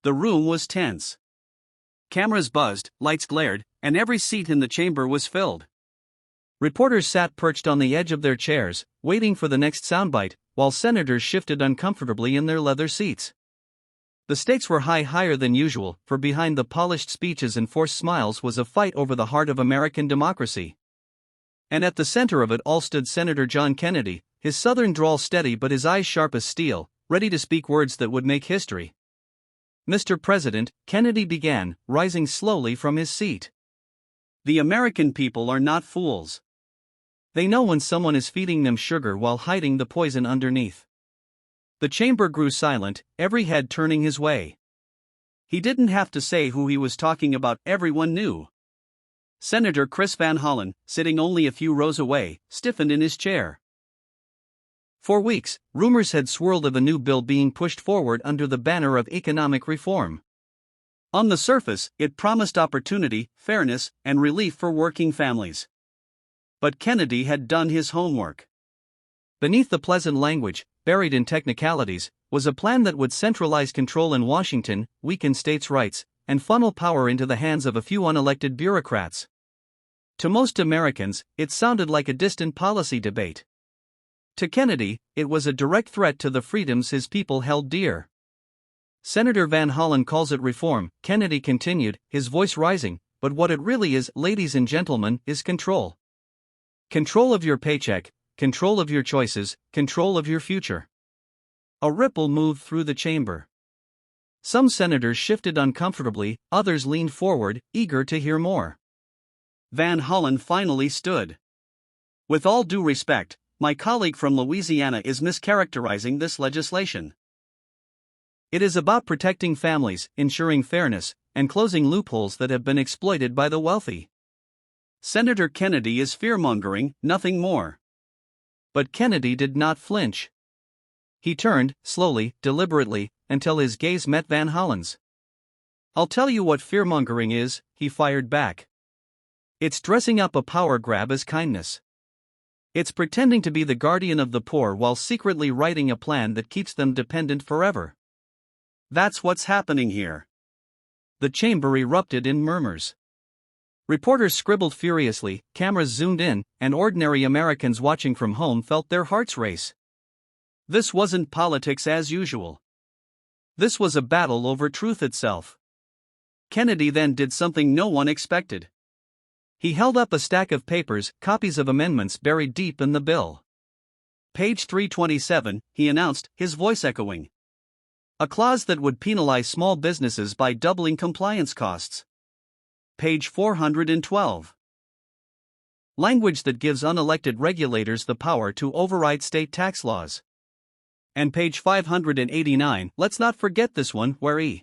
The room was tense. Cameras buzzed, lights glared, and every seat in the chamber was filled. Reporters sat perched on the edge of their chairs, waiting for the next soundbite, while senators shifted uncomfortably in their leather seats. The stakes were higher than usual, for behind the polished speeches and forced smiles was a fight over the heart of American democracy. And at the center of it all stood Senator John Kennedy, his southern drawl steady but his eyes sharp as steel, ready to speak words that would make history. "Mr. President," Kennedy began, rising slowly from his seat. "The American people are not fools. They know when someone is feeding them sugar while hiding the poison underneath." The chamber grew silent, every head turning his way. He didn't have to say who he was talking about, everyone knew. Senator Chris Van Hollen, sitting only a few rows away, stiffened in his chair. For weeks, rumors had swirled of a new bill being pushed forward under the banner of economic reform. On the surface, it promised opportunity, fairness, and relief for working families. But Kennedy had done his homework. Beneath the pleasant language, buried in technicalities, was a plan that would centralize control in Washington, weaken states' rights, and funnel power into the hands of a few unelected bureaucrats. To most Americans, it sounded like a distant policy debate. To Kennedy, it was a direct threat to the freedoms his people held dear. "Senator Van Hollen calls it reform," Kennedy continued, his voice rising, "but what it really is, ladies and gentlemen, is control. Control of your paycheck, control of your choices, control of your future." A ripple moved through the chamber. Some senators shifted uncomfortably, others leaned forward, eager to hear more. Van Hollen finally stood. "With all due respect, my colleague from Louisiana is mischaracterizing this legislation. It is about protecting families, ensuring fairness, and closing loopholes that have been exploited by the wealthy. Senator Kennedy is fearmongering, nothing more." But Kennedy did not flinch. He turned, slowly, deliberately, until his gaze met Van Hollen's. "I'll tell you what fearmongering is," he fired back. "It's dressing up a power grab as kindness. It's pretending to be the guardian of the poor while secretly writing a plan that keeps them dependent forever. That's what's happening here." The chamber erupted in murmurs. Reporters scribbled furiously, cameras zoomed in, and ordinary Americans watching from home felt their hearts race. This wasn't politics as usual. This was a battle over truth itself. Kennedy then did something no one expected. He held up a stack of papers, copies of amendments buried deep in the bill. "Page 327, he announced, his voice echoing. "A clause that would penalize small businesses by doubling compliance costs. Page 412. Language that gives unelected regulators the power to override state tax laws. And page 589, let's not forget this one, where E.